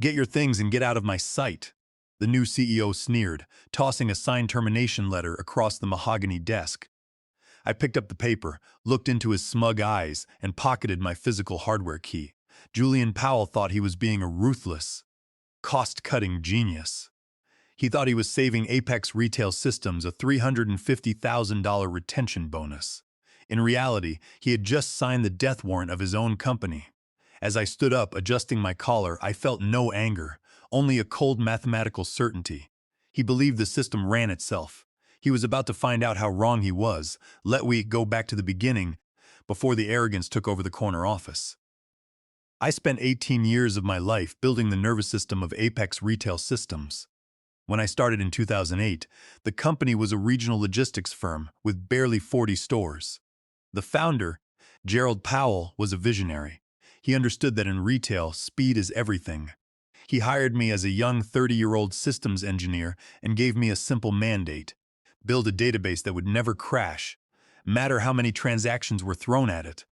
Get your things and get out of my sight, the new CEO sneered, tossing a signed termination letter across the mahogany desk. I picked up the paper, looked into his smug eyes, and pocketed my physical hardware key. Julian Powell thought he was being a ruthless, cost-cutting genius. He thought he was saving Apex Retail Systems a $350,000 retention bonus. In reality, he had just signed the death warrant of his own company. As I stood up, adjusting my collar, I felt no anger, only a cold mathematical certainty. He believed the system ran itself. He was about to find out how wrong he was. Let we go back to the beginning, before the arrogance took over the corner office. I spent 18 years of my life building the nervous system of Apex Retail Systems. When I started in 2008, the company was a regional logistics firm with barely 40 stores. The founder, Gerald Powell, was a visionary. He understood that in retail, speed is everything. He hired me as a young 30-year-old systems engineer and gave me a simple mandate: build a database that would never crash, matter how many transactions were thrown at it.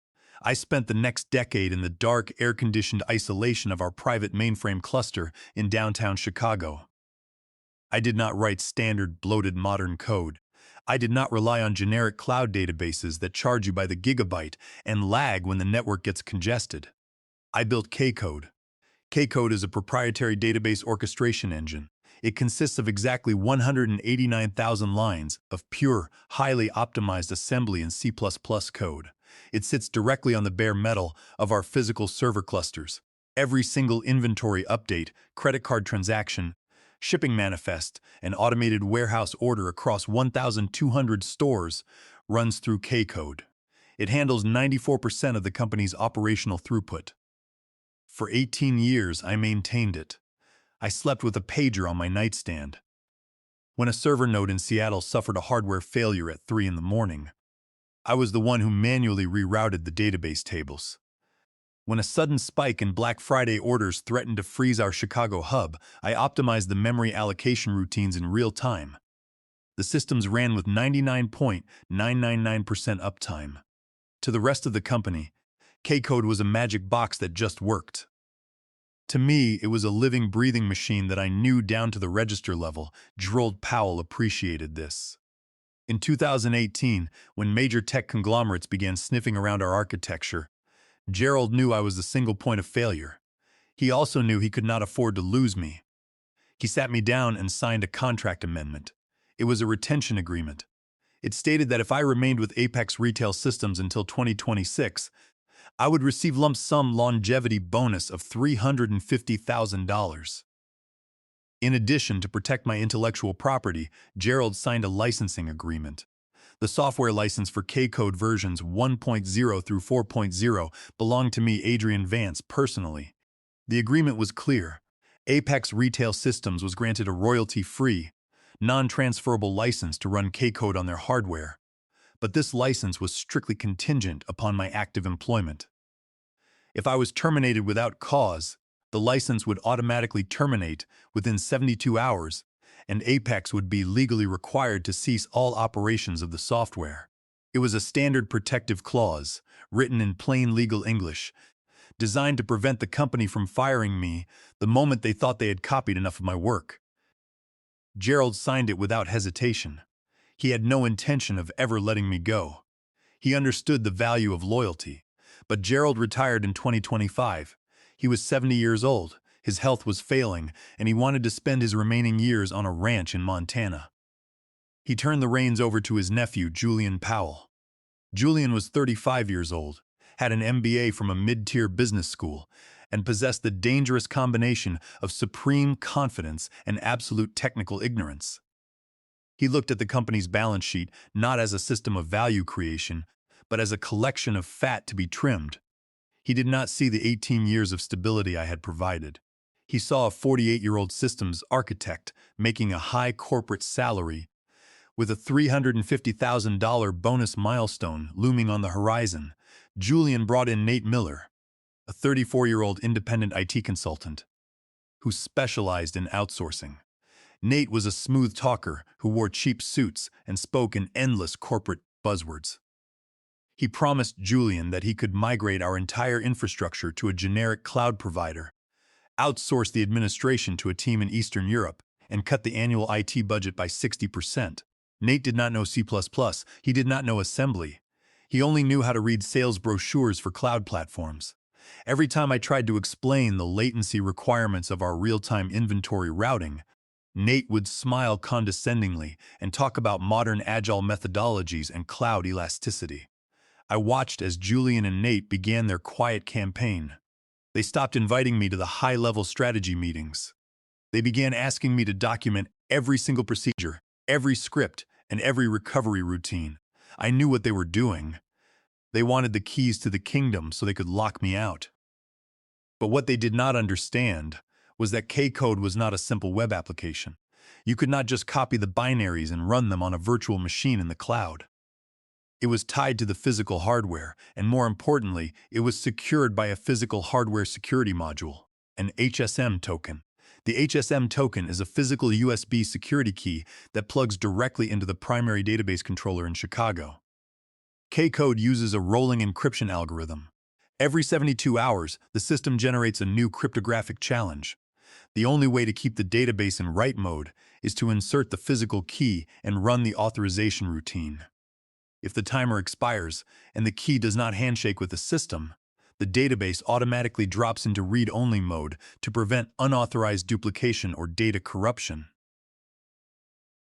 I spent the next decade in the dark, air-conditioned isolation of our private mainframe cluster in downtown Chicago. I did not write standard, bloated modern code. I did not rely on generic cloud databases that charge you by the gigabyte and lag when the network gets congested. I built K-Code. K-Code is a proprietary database orchestration engine. It consists of exactly 189,000 lines of pure, highly optimized assembly and C++ code. It sits directly on the bare metal of our physical server clusters. Every single inventory update, credit card transaction, shipping manifest, and automated warehouse order across 1,200 stores runs through K-Code. It handles 94% of the company's operational throughput. For 18 years, I maintained it. I slept with a pager on my nightstand. When a server node in Seattle suffered a hardware failure at 3 in the morning, I was the one who manually rerouted the database tables. When a sudden spike in Black Friday orders threatened to freeze our Chicago hub, I optimized the memory allocation routines in real time. The systems ran with 99.999% uptime. To the rest of the company, K-Code was a magic box that just worked. To me, it was a living, breathing machine that I knew down to the register level. Gerald Powell appreciated this. In 2018, when major tech conglomerates began sniffing around our architecture, Gerald knew I was the single point of failure. He also knew he could not afford to lose me. He sat me down and signed a contract amendment. It was a retention agreement. It stated that if I remained with Apex Retail Systems until 2026, I would receive lump sum longevity bonus of $350,000. In addition, to protect my intellectual property, Gerald signed a licensing agreement. The software license for K-Code versions 1.0 through 4.0 belonged to me, Adrian Vance, personally. The agreement was clear. Apex Retail Systems was granted a royalty-free, non-transferable license to run K-Code on their hardware, but this license was strictly contingent upon my active employment. If I was terminated without cause, the license would automatically terminate within 72 hours, and Apex would be legally required to cease all operations of the software. It was a standard protective clause, written in plain legal English, designed to prevent the company from firing me the moment they thought they had copied enough of my work. Gerald signed it without hesitation. He had no intention of ever letting me go. He understood the value of loyalty. But Gerald retired in 2025. He was 70 years old, his health was failing, and he wanted to spend his remaining years on a ranch in Montana. He turned the reins over to his nephew, Julian Powell. Julian was 35 years old, had an MBA from a mid-tier business school, and possessed the dangerous combination of supreme confidence and absolute technical ignorance. He looked at the company's balance sheet not as a system of value creation, but as a collection of fat to be trimmed. He did not see the 18 years of stability I had provided. He saw a 48-year-old systems architect making a high corporate salary, with a $350,000 bonus milestone looming on the horizon. Julian brought in Nate Miller, a 34-year-old independent IT consultant, who specialized in outsourcing. Nate was a smooth talker who wore cheap suits and spoke in endless corporate buzzwords. He promised Julian that he could migrate our entire infrastructure to a generic cloud provider, outsourced the administration to a team in Eastern Europe, and cut the annual IT budget by 60%. Nate did not know C++, he did not know assembly. He only knew how to read sales brochures for cloud platforms. Every time I tried to explain the latency requirements of our real-time inventory routing, Nate would smile condescendingly and talk about modern agile methodologies and cloud elasticity. I watched as Julian and Nate began their quiet campaign. They stopped inviting me to the high-level strategy meetings. They began asking me to document every single procedure, every script, and every recovery routine. I knew what they were doing. They wanted the keys to the kingdom so they could lock me out. But what they did not understand was that K-Code was not a simple web application. You could not just copy the binaries and run them on a virtual machine in the cloud. It was tied to the physical hardware, and more importantly, it was secured by a physical hardware security module, an HSM token. The HSM token is a physical USB security key that plugs directly into the primary database controller in Chicago. K-Code uses a rolling encryption algorithm. Every 72 hours, the system generates a new cryptographic challenge. The only way to keep the database in write mode is to insert the physical key and run the authorization routine. If the timer expires and the key does not handshake with the system, the database automatically drops into read-only mode to prevent unauthorized duplication or data corruption.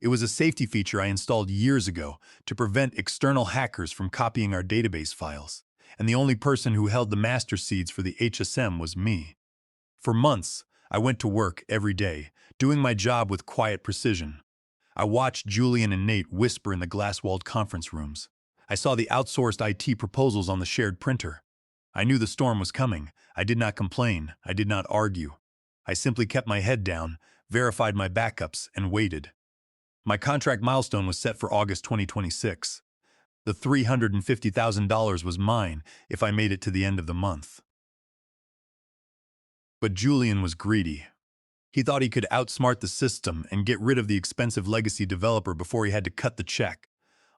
It was a safety feature I installed years ago to prevent external hackers from copying our database files, and the only person who held the master seeds for the HSM was me. For months, I went to work every day, doing my job with quiet precision. I watched Julian and Nate whisper in the glass-walled conference rooms. I saw the outsourced IT proposals on the shared printer. I knew the storm was coming. I did not complain. I did not argue. I simply kept my head down, verified my backups, and waited. My contract milestone was set for August 2026. The $350,000 was mine if I made it to the end of the month. But Julian was greedy. He thought he could outsmart the system and get rid of the expensive legacy developer before he had to cut the check.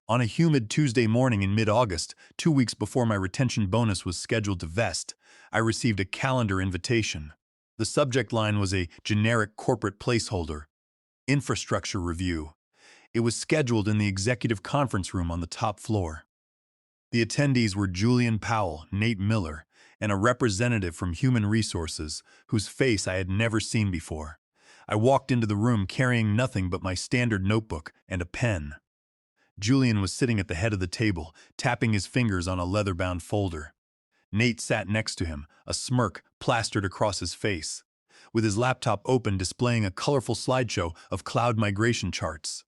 On a humid Tuesday morning in mid-August, 2 weeks before my retention bonus was scheduled to vest, I received a calendar invitation. The subject line was a generic corporate placeholder, infrastructure review. It was scheduled in the executive conference room on the top floor. The attendees were Julian Powell, Nate Miller, and a representative from Human Resources, whose face I had never seen before. I walked into the room carrying nothing but my standard notebook and a pen. Julian was sitting at the head of the table, tapping his fingers on a leather-bound folder. Nate sat next to him, a smirk plastered across his face, with his laptop open displaying a colorful slideshow of cloud migration charts.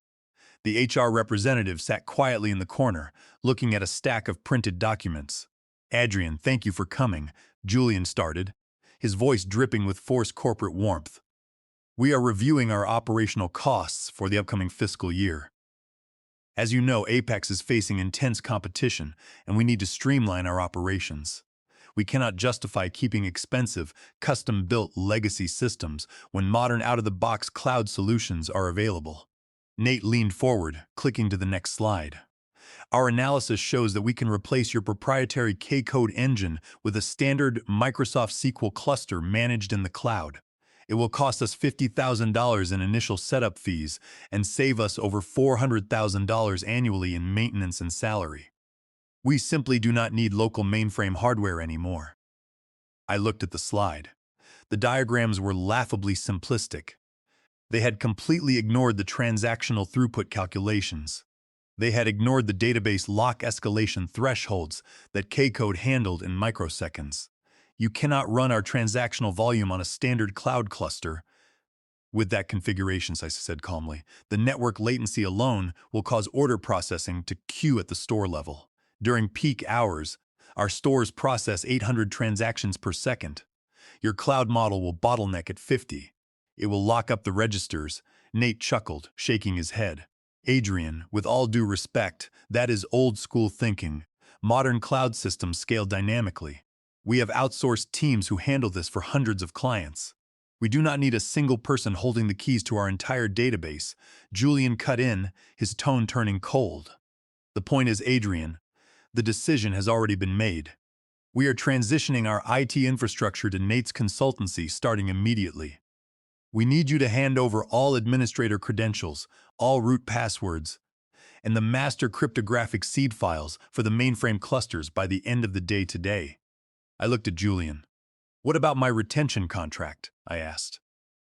The HR representative sat quietly in the corner, looking at a stack of printed documents. "Adrian, thank you for coming," Julian started, his voice dripping with forced corporate warmth. "We are reviewing our operational costs for the upcoming fiscal year. As you know, Apex is facing intense competition, and we need to streamline our operations. We cannot justify keeping expensive, custom-built legacy systems when modern out-of-the-box cloud solutions are available." Nate leaned forward, clicking to the next slide. "Our analysis shows that we can replace your proprietary K-Code engine with a standard Microsoft SQL cluster managed in the cloud. It will cost us $50,000 in initial setup fees and save us over $400,000 annually in maintenance and salary. We simply do not need local mainframe hardware anymore." I looked at the slide. The diagrams were laughably simplistic. They had completely ignored the transactional throughput calculations. They had ignored the database lock escalation thresholds that K-Code handled in microseconds. "You cannot run our transactional volume on a standard cloud cluster with that configuration," I said calmly. "The network latency alone will cause order processing to queue at the store level. During peak hours, our stores process 800 transactions per second. Your cloud model will bottleneck at 50. It will lock up the registers." Nate chuckled, shaking his head. "Adrian, with all due respect, that is old-school thinking. Modern cloud systems scale dynamically. We have outsourced teams who handle this for hundreds of clients. We do not need a single person holding the keys to our entire database." Julian cut in, his tone turning cold. "The point is, Adrian, the decision has already been made. We are transitioning our IT infrastructure to Nate's consultancy starting immediately. We need you to hand over all administrator credentials, all root passwords, and the master cryptographic seed files for the mainframe clusters by the end of the day today. I looked at Julian. What about my retention contract? I asked.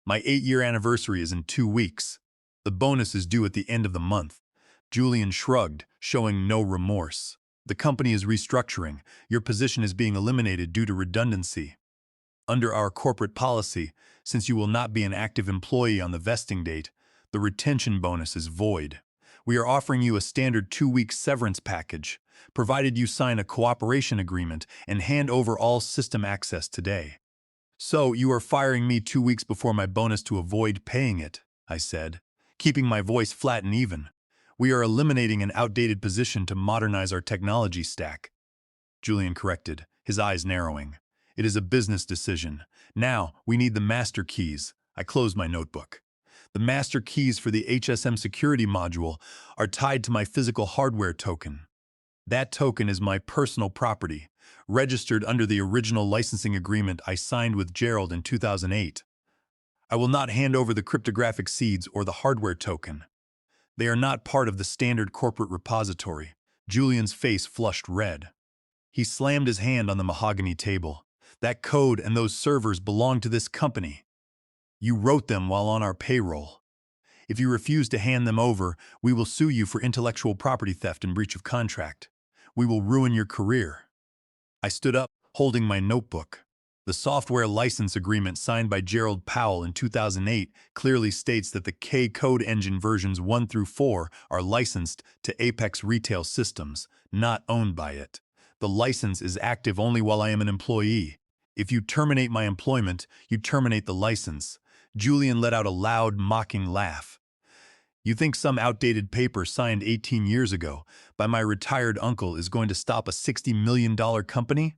My 8-year anniversary is in 2 weeks. The bonus is due at the end of the month. Julian shrugged, showing no remorse. The company is restructuring. Your position is being eliminated due to redundancy. Under our corporate policy, since you will not be an active employee on the vesting date, the retention bonus is void. We are offering you a standard 2-week severance package, provided you sign a cooperation agreement and hand over all system access today. So, you are firing me 2 weeks before my bonus to avoid paying it, I said, keeping my voice flat and even. We are eliminating an outdated position to modernize our technology stack. Julian corrected, his eyes narrowing. It is a business decision. Now, we need the master keys. I closed my notebook. The master keys for the HSM security module are tied to my physical hardware token. That token is my personal property, registered under the original licensing agreement I signed with Gerald in 2008. I will not hand over the cryptographic seeds or the hardware token. They are not part of the standard corporate repository. Julian's face flushed red. He slammed his hand on the mahogany table. That code and those servers belong to this company. You wrote them while on our payroll. If you refuse to hand them over, we will sue you for intellectual property theft and breach of contract. We will ruin your career. I stood up, holding my notebook. The software license agreement signed by Gerald Powell in 2008 clearly states that the K-Code engine versions 1 through 4 are licensed to Apex Retail Systems, not owned by it. The license is active only while I am an employee. If you terminate my employment, you terminate the license. Julian let out a loud, mocking laugh. You think some outdated paper signed 18 years ago by my retired uncle is going to stop a $60 million company?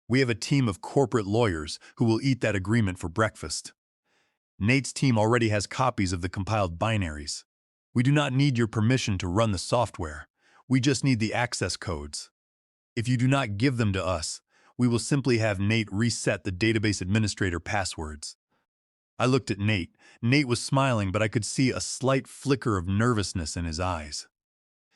We have a team of corporate lawyers who will eat that agreement for breakfast. Nate's team already has copies of the compiled binaries. We do not need your permission to run the software. We just need the access codes. If you do not give them to us, we will simply have Nate reset the database administrator passwords. I looked at Nate. Nate was smiling, but I could see a slight flicker of nervousness in his eyes.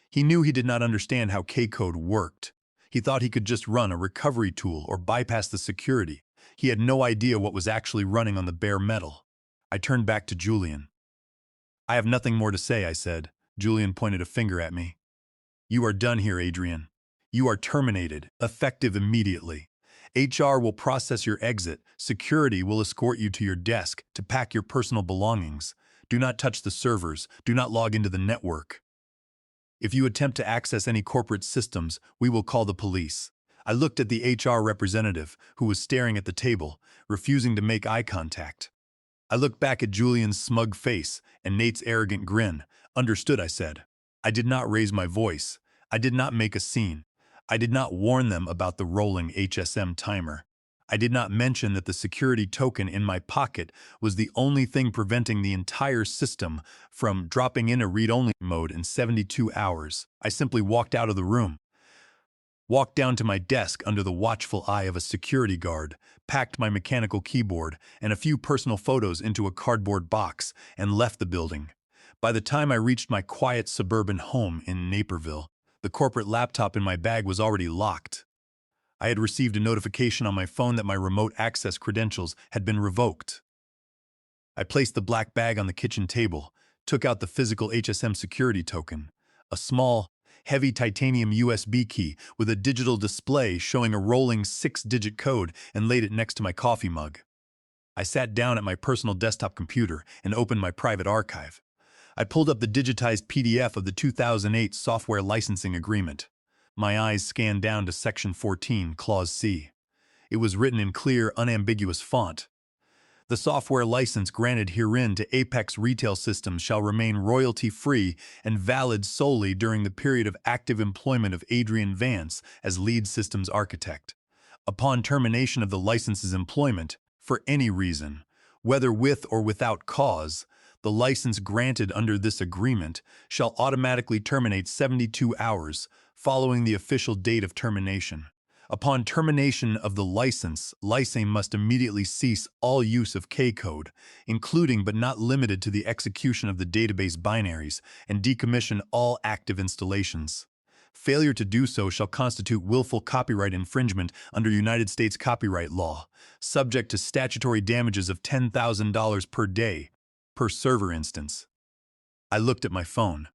He knew he did not understand how K-Code worked. He thought he could just run a recovery tool or bypass the security. He had no idea what was actually running on the bare metal. I turned back to Julian. I have nothing more to say, I said. Julian pointed a finger at me. You are done here, Adrian. You are terminated, effective immediately. HR will process your exit. Security will escort you to your desk to pack your personal belongings. Do not touch the servers. Do not log into the network. If you attempt to access any corporate systems, we will call the police. I looked at the HR representative, who was staring at the table, refusing to make eye contact. I looked back at Julian's smug face and Nate's arrogant grin. Understood, I said. I did not raise my voice. I did not make a scene. I did not warn them about the rolling HSM timer. I did not mention that the security token in my pocket was the only thing preventing the entire system from dropping in a read-only mode in 72 hours. I simply walked out of the room, walked down to my desk under the watchful eye of a security guard, packed my mechanical keyboard and a few personal photos into a cardboard box, and left the building. By the time I reached my quiet suburban home in Naperville, the corporate laptop in my bag was already locked. I had received a notification on my phone that my remote access credentials had been revoked. I placed the black bag on the kitchen table, took out the physical HSM security token, a small, heavy titanium USB key with a digital display showing a rolling 6-digit code, and laid it next to my coffee mug. I sat down at my personal desktop computer and opened my private archive. I pulled up the digitized PDF of the 2008 software licensing agreement. My eyes scanned down to Section 14, Clause C. It was written in clear, unambiguous font. The software license granted herein to Apex Retail Systems shall remain royalty-free and valid solely during the period of active employment of Adrian Vance as lead systems architect. Upon termination of the license's employment, for any reason, whether with or without cause, the license granted under this agreement shall automatically terminate 72 hours following the official date of termination. Upon termination of the license, Lysame must immediately cease all use of K-code, including but not limited to the execution of the database binaries, and decommission all active installations. Failure to do so shall constitute willful copyright infringement under United States copyright law, subject to statutory damages of $10,000 per day, per server instance. I looked at my phone.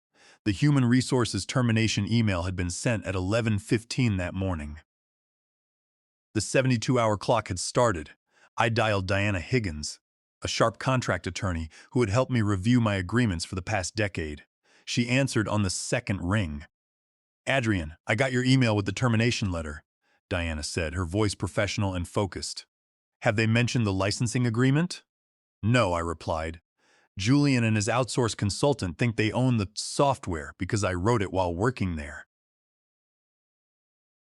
The Human Resources termination email had been sent at 11:15 that morning. The 72-hour clock had started. I dialed Diana Higgins, a sharp contract attorney who had helped me review my agreements for the past decade. She answered on the second ring. "Adrian, I got your email with the termination letter," Diana said, her voice professional and focused. "Have they mentioned the licensing agreement?" "No," I replied. "Julian and his outsourced consultant think they own the software because I wrote it while working there.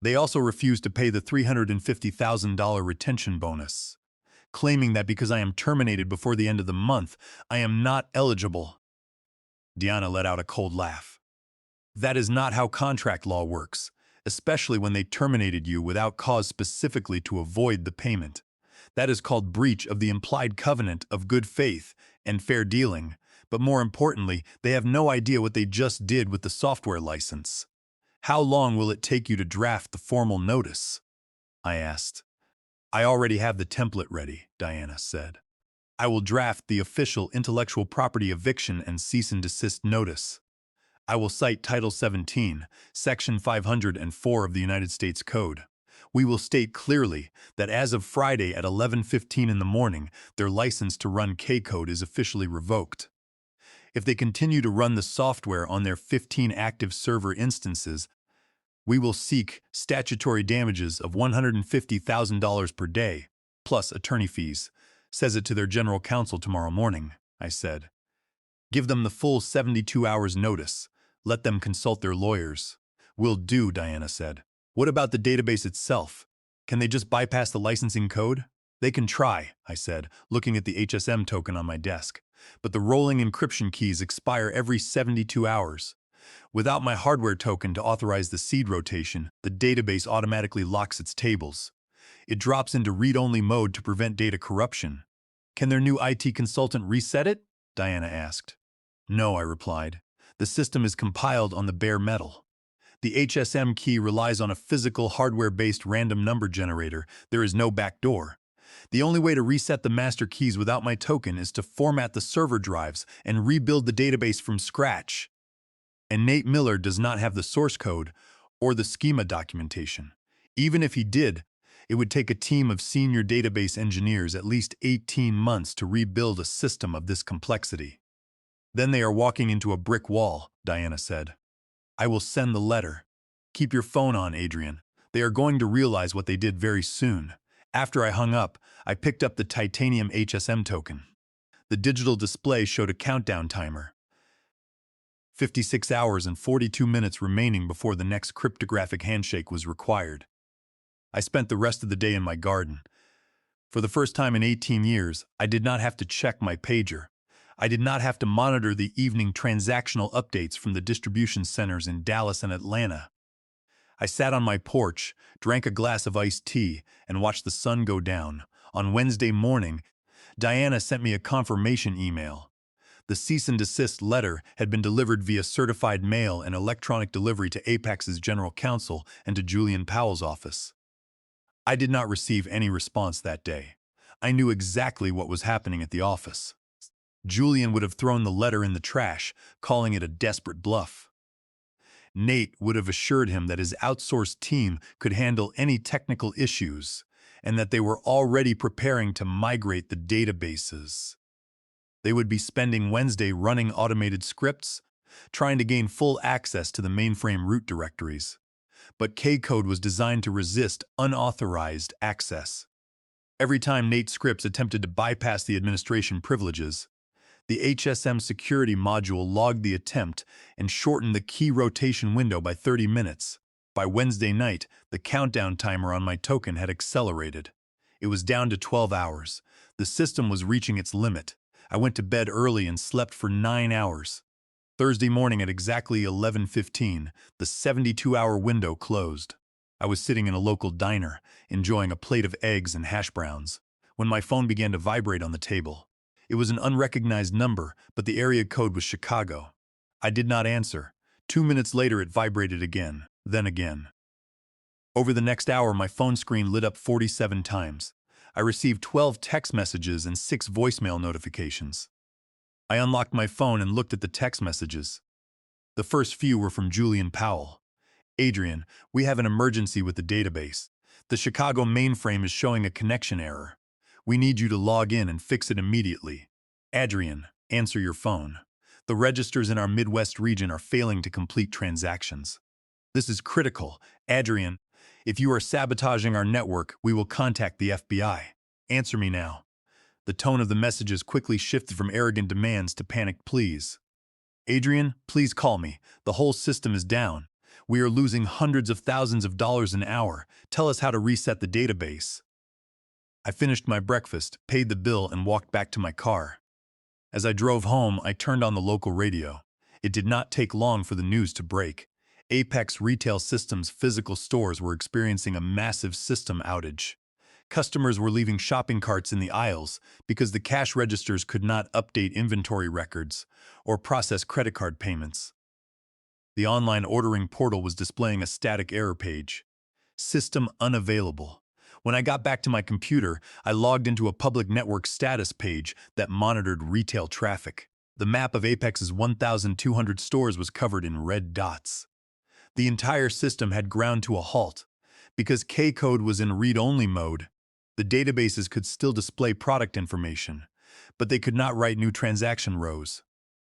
They also refused to pay the $350,000 retention bonus, claiming that because I am terminated before the end of the month, I am not eligible." Diana let out a cold laugh. "That is not how contract law works, especially when they terminated you without cause specifically to avoid the payment. That is called breach of the implied covenant of good faith and fair dealing, but more importantly, they have no idea what they just did with the software license." "How long will it take you to draft the formal notice?" I asked. "I already have the template ready," Diana said. "I will draft the official intellectual property eviction and cease and desist notice. I will cite Title 17, Section 504 of the United States Code. We will state clearly that as of Friday at 11:15 in the morning, their license to run K-code is officially revoked. If they continue to run the software on their 15 active server instances, we will seek statutory damages of $150,000 per day, plus attorney fees. Says it to their general counsel tomorrow morning," I said. "Give them the full 72 hours notice. Let them consult their lawyers." "Will do," Diana said. "What about the database itself? Can they just bypass the licensing code?" "They can try," I said, looking at the HSM token on my desk. "But the rolling encryption keys expire every 72 hours. Without my hardware token to authorize the seed rotation, the database automatically locks its tables. It drops into read-only mode to prevent data corruption." "Can their new IT consultant reset it?" Diana asked. "No," I replied. "The system is compiled on the bare metal. The HSM key relies on a physical hardware-based random number generator. There is no backdoor. The only way to reset the master keys without my token is to format the server drives and rebuild the database from scratch. And Nate Miller does not have the source code or the schema documentation. Even if he did, it would take a team of senior database engineers at least 18 months to rebuild a system of this complexity." "Then they are walking into a brick wall," Diana said. "I will send the letter. Keep your phone on, Adrian. They are going to realize what they did very soon." After I hung up, I picked up the Titanium HSM token. The digital display showed a countdown timer. 56 hours and 42 minutes remaining before the next cryptographic handshake was required. I spent the rest of the day in my garden. For the first time in 18 years, I did not have to check my pager. I did not have to monitor the evening transactional updates from the distribution centers in Dallas and Atlanta. I sat on my porch, drank a glass of iced tea, and watched the sun go down. On Wednesday morning, Diana sent me a confirmation email. The cease and desist letter had been delivered via certified mail and electronic delivery to Apex's general counsel and to Julian Powell's office. I did not receive any response that day. I knew exactly what was happening at the office. Julian would have thrown the letter in the trash, calling it a desperate bluff. Nate would have assured him that his outsourced team could handle any technical issues and that they were already preparing to migrate the databases. They would be spending Wednesday running automated scripts, trying to gain full access to the mainframe root directories. But K-code was designed to resist unauthorized access. Every time Nate's scripts attempted to bypass the administration privileges, the HSM security module logged the attempt and shortened the key rotation window by 30 minutes. By Wednesday night, the countdown timer on my token had accelerated. It was down to 12 hours. The system was reaching its limit. I went to bed early and slept for 9 hours. Thursday morning at exactly 11:15, the 72-hour window closed. I was sitting in a local diner, enjoying a plate of eggs and hash browns, when my phone began to vibrate on the table. It was an unrecognized number, but the area code was Chicago. I did not answer. 2 minutes later, it vibrated again, then again. Over the next hour, my phone screen lit up 47 times. I received 12 text messages and 6 voicemail notifications. I unlocked my phone and looked at the text messages. The first few were from Julian Powell. "Adrian, we have an emergency with the database. The Chicago mainframe is showing a connection error. We need you to log in and fix it immediately. Adrian, answer your phone. The registers in our Midwest region are failing to complete transactions. This is critical. Adrian, if you are sabotaging our network, we will contact the FBI. Answer me now." The tone of the messages quickly shifted from arrogant demands to panicked pleas. "Adrian, please call me. The whole system is down. We are losing hundreds of thousands of dollars an hour. Tell us how to reset the database." I finished my breakfast, paid the bill, and walked back to my car. As I drove home, I turned on the local radio. It did not take long for the news to break. Apex Retail Systems physical stores were experiencing a massive system outage. Customers were leaving shopping carts in the aisles because the cash registers could not update inventory records or process credit card payments. The online ordering portal was displaying a static error page. "System unavailable." When I got back to my computer, I logged into a public network status page that monitored retail traffic. The map of Apex's 1,200 stores was covered in red dots. The entire system had ground to a halt. Because K-code was in read-only mode, the databases could still display product information, but they could not write new transaction rows.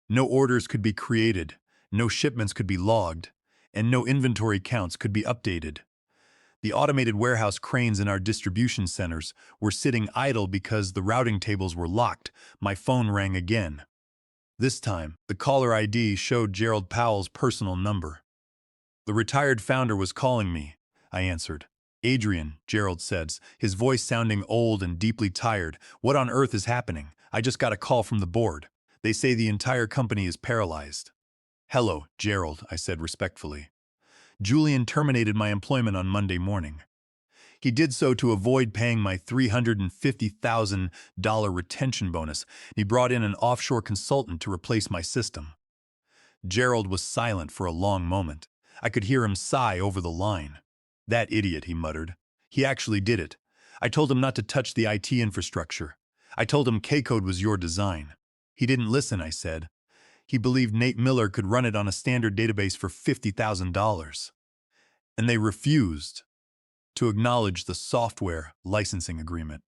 No orders could be created, no shipments could be logged, and no inventory counts could be updated. The automated warehouse cranes in our distribution centers were sitting idle because the routing tables were locked. My phone rang again. This time, the caller ID showed Gerald Powell's personal number. "The retired founder was calling me," I answered. "Adrian," Gerald said, his voice sounding old and deeply tired. "What on earth is happening? I just got a call from the board. They say the entire company is paralyzed." "Hello, Gerald," I said respectfully. "Julian terminated my employment on Monday morning. He did so to avoid paying my $350,000 retention bonus. He brought in an offshore consultant to replace my system." Gerald was silent for a long moment. I could hear him sigh over the line. "That idiot," he muttered. "He actually did it. I told him not to touch the IT infrastructure. I told him K-code was your design. He didn't listen," I said. "He believed Nate Miller could run it on a standard database for $50,000. And they refused to acknowledge the software licensing agreement.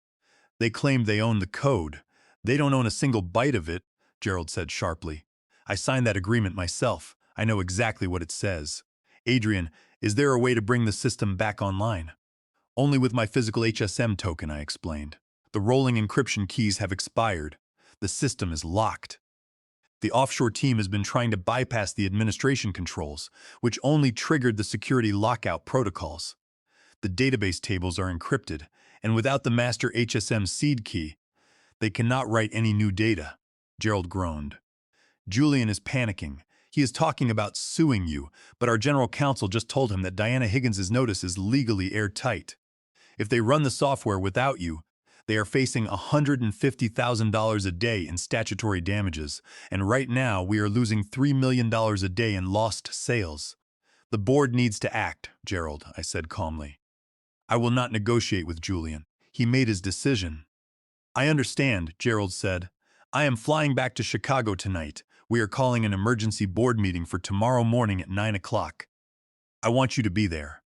They claimed they owned the code. They don't own a single byte of it," Gerald said sharply. "I signed that agreement myself. I know exactly what it says. Adrian, is there a way to bring the system back online?" "Only with my physical HSM token," I explained. "The rolling encryption keys have expired. The system is locked. The offshore team has been trying to bypass the administration controls, which only triggered the security lockout protocols. The database tables are encrypted, and without the master HSM seed key, they cannot write any new data." Gerald groaned. "Julian is panicking. He is talking about suing you, but our general counsel just told him that Diana Higgins's notice is legally airtight. If they run the software without you, they are facing $150,000 a day in statutory damages, and right now we are losing $3 million a day in lost sales. The board needs to act, Gerald," I said calmly. "I will not negotiate with Julian. He made his decision." "I understand," Gerald said. "I am flying back to Chicago tonight. We are calling an emergency board meeting for tomorrow morning at 9 o'clock. I want you to be there.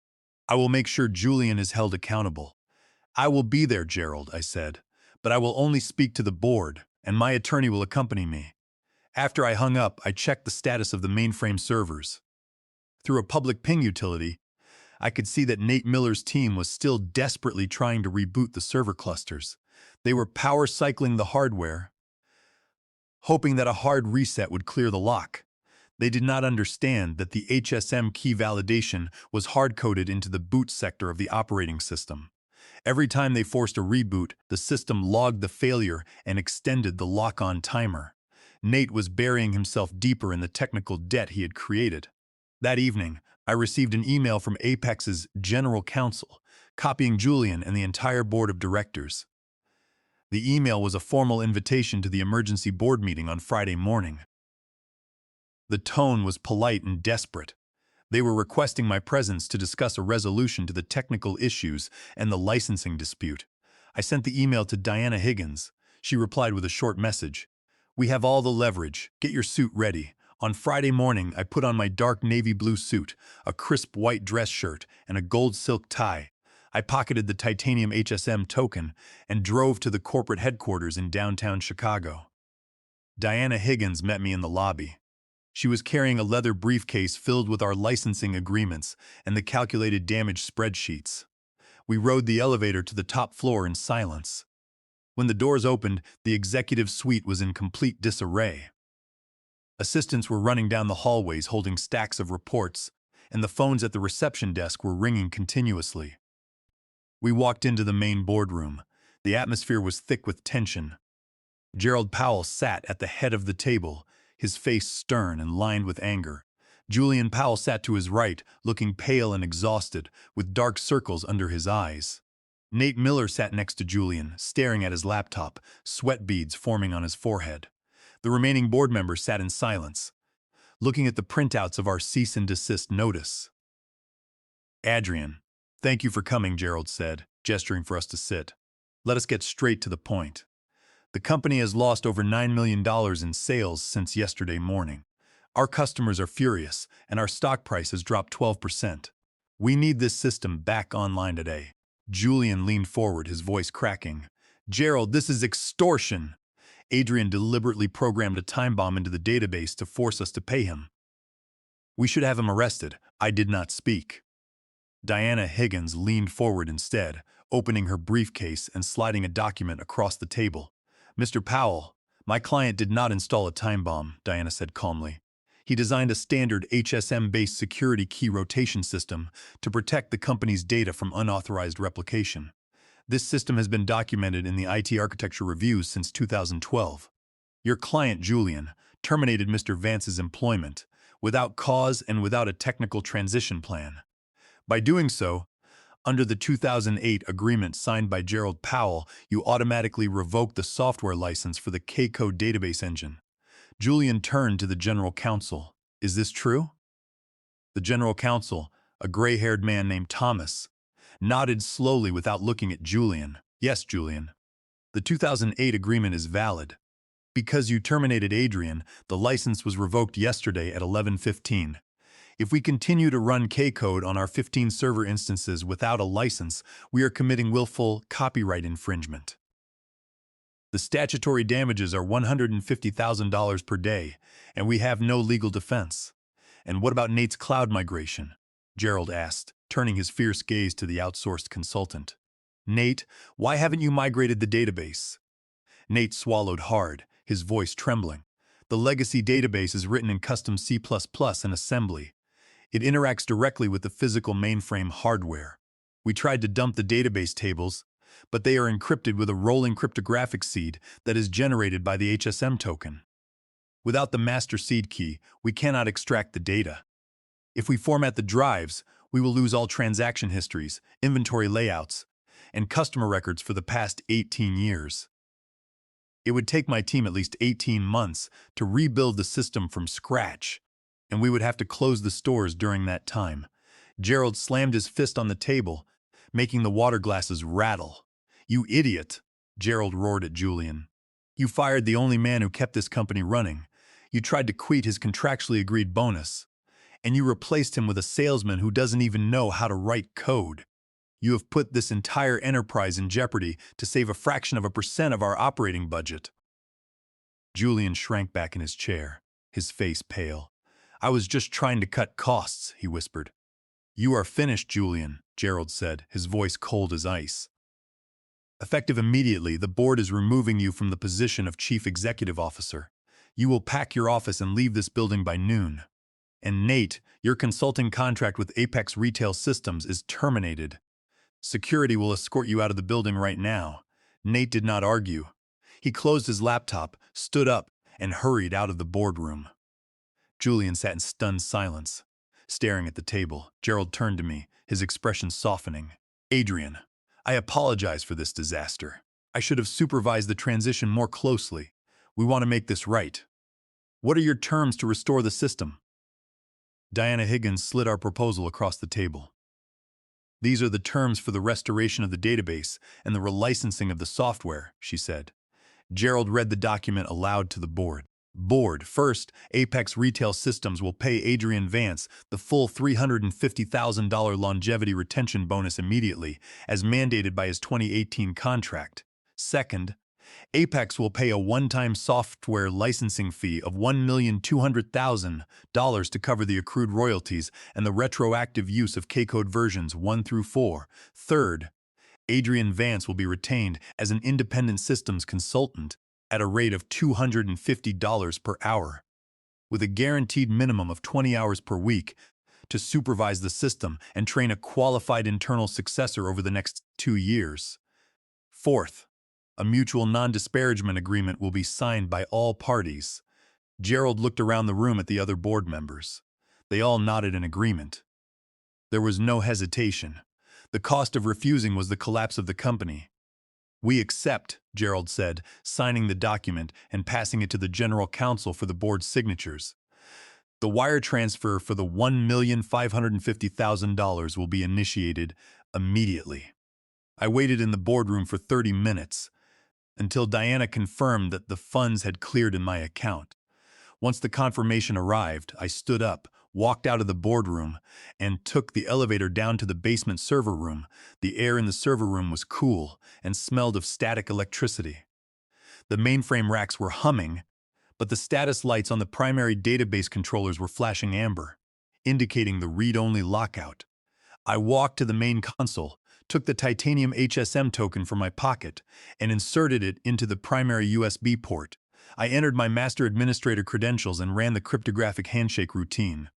I will make sure Julian is held accountable." "I will be there, Gerald," I said, "but I will only speak to the board, and my attorney will accompany me." After I hung up, I checked the status of the mainframe servers. Through a public ping utility, I could see that Nate Miller's team was still desperately trying to reboot the server clusters. They were power cycling the hardware, hoping that a hard reset would clear the lock. They did not understand that the HSM key validation was hard-coded into the boot sector of the operating system. Every time they forced a reboot, the system logged the failure and extended the lock-on timer. Nate was burying himself deeper in the technical debt he had created. That evening, I received an email from Apex's general counsel, copying Julian and the entire board of directors. The email was a formal invitation to the emergency board meeting on Friday morning. The tone was polite and desperate. They were requesting my presence to discuss a resolution to the technical issues and the licensing dispute. I sent the email to Diana Higgins. She replied with a short message. "We have all the leverage. Get your suit ready." On Friday morning, I put on my dark navy blue suit, a crisp white dress shirt, and a gold silk tie. I pocketed the titanium HSM token and drove to the corporate headquarters in downtown Chicago. Diana Higgins met me in the lobby. She was carrying a leather briefcase filled with our licensing agreements and the calculated damage spreadsheets. We rode the elevator to the top floor in silence. When the doors opened, the executive suite was in complete disarray. Assistants were running down the hallways holding stacks of reports, and the phones at the reception desk were ringing continuously. We walked into the main boardroom. The atmosphere was thick with tension. Gerald Powell sat at the head of the table, his face stern and lined with anger. Julian Powell sat to his right, looking pale and exhausted, with dark circles under his eyes. Nate Miller sat next to Julian, staring at his laptop, sweat beads forming on his forehead. The remaining board members sat in silence, looking at the printouts of our cease and desist notice. "Adrian, thank you for coming," Gerald said, gesturing for us to sit. "Let us get straight to the point. The company has lost over $9 million in sales since yesterday morning. Our customers are furious, and our stock price has dropped 12%. We need this system back online today." Julian leaned forward, his voice cracking. "Gerald, this is extortion. Adrian deliberately programmed a time bomb into the database to force us to pay him. We should have him arrested." I did not speak. Diana Higgins leaned forward instead, opening her briefcase and sliding a document across the table. "Mr. Powell, my client did not install a time bomb," Diana said calmly. "He designed a standard HSM-based security key rotation system to protect the company's data from unauthorized replication. This system has been documented in the IT architecture reviews since 2012. Your client, Julian, terminated Mr. Vance's employment without cause and without a technical transition plan. By doing so, under the 2008 agreement signed by Gerald Powell, you automatically revoked the software license for the K-Code database engine." Julian turned to the general counsel. "Is this true?" The general counsel, a gray-haired man named Thomas, nodded slowly without looking at Julian. "Yes, Julian. The 2008 agreement is valid. Because you terminated Adrian, the license was revoked yesterday at 11:15. If we continue to run K-Code on our 15 server instances without a license, we are committing willful copyright infringement. The statutory damages are $150,000 per day, and we have no legal defense." "And what about Nate's cloud migration?" Gerald asked, turning his fierce gaze to the outsourced consultant. "Nate, why haven't you migrated the database?" Nate swallowed hard, his voice trembling. "The legacy database is written in custom C++ and assembly. It interacts directly with the physical mainframe hardware. We tried to dump the database tables, but they are encrypted with a rolling cryptographic seed that is generated by the HSM token. Without the master seed key, we cannot extract the data. If we format the drives, we will lose all transaction histories, inventory layouts, and customer records for the past 18 years. It would take my team at least 18 months to rebuild the system from scratch, and we would have to close the stores during that time." Gerald slammed his fist on the table, making the water glasses rattle. "You idiot!" Gerald roared at Julian. "You fired the only man who kept this company running. You tried to quit his contractually agreed bonus, and you replaced him with a salesman who doesn't even know how to write code. You have put this entire enterprise in jeopardy to save a fraction of a percent of our operating budget." Julian shrank back in his chair, his face pale. "I was just trying to cut costs," he whispered. "You are finished, Julian," Gerald said, his voice cold as ice. "Effective immediately, the board is removing you from the position of Chief Executive Officer. You will pack your office and leave this building by noon. And Nate, your consulting contract with Apex Retail Systems is terminated. Security will escort you out of the building right now." Nate did not argue. He closed his laptop, stood up, and hurried out of the boardroom. Julian sat in stunned silence. Staring at the table, Gerald turned to me, his expression softening. Adrian, I apologize for this disaster. I should have supervised the transition more closely. We want to make this right. What are your terms to restore the system? Diana Higgins slid our proposal across the table. These are the terms for the restoration of the database and the relicensing of the software, she said. Gerald read the document aloud to the board. Board, first, Apex Retail Systems will pay Adrian Vance the full $350,000 longevity retention bonus immediately, as mandated by his 2018 contract. Second, Apex will pay a one-time software licensing fee of $1,200,000 to cover the accrued royalties and the retroactive use of K-code versions 1 through 4. Third, Adrian Vance will be retained as an independent systems consultant at a rate of $250 per hour, with a guaranteed minimum of 20 hours per week to supervise the system and train a qualified internal successor over the next 2 years. Fourth, a mutual non-disparagement agreement will be signed by all parties. Gerald looked around the room at the other board members. They all nodded in agreement. There was no hesitation. The cost of refusing was the collapse of the company. We accept, Gerald said, signing the document and passing it to the general counsel for the board's signatures. The wire transfer for the $1,550,000 will be initiated immediately. I waited in the boardroom for 30 minutes until Diana confirmed that the funds had cleared in my account. Once the confirmation arrived, I stood up, walked out of the boardroom, and took the elevator down to the basement server room. The air in the server room was cool and smelled of static electricity. The mainframe racks were humming, but the status lights on the primary database controllers were flashing amber, indicating the read-only lockout. I walked to the main console, took the titanium HSM token from my pocket, and inserted it into the primary USB port. I entered my master administrator credentials and ran the cryptographic handshake routine.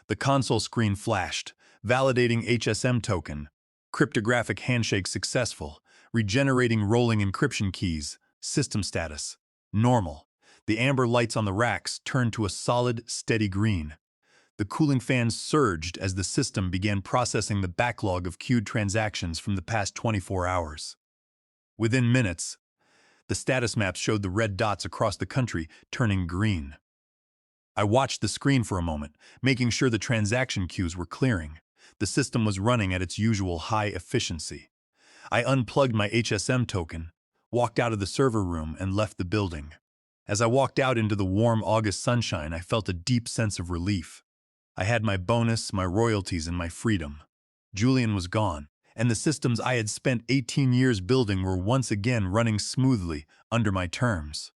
The console screen flashed, validating HSM token, cryptographic handshake successful, regenerating rolling encryption keys, system status, normal. The amber lights on the racks turned to a solid, steady green. The cooling fans surged as the system began processing the backlog of queued transactions from the past 24 hours. Within minutes, the status maps showed the red dots across the country turning green. I watched the screen for a moment, making sure the transaction queues were clearing. The system was running at its usual high efficiency. I unplugged my HSM token, walked out of the server room, and left the building. As I walked out into the warm August sunshine, I felt a deep sense of relief. I had my bonus, my royalties, and my freedom. Julian was gone, and the systems I had spent 18 years building were once again running smoothly under my terms.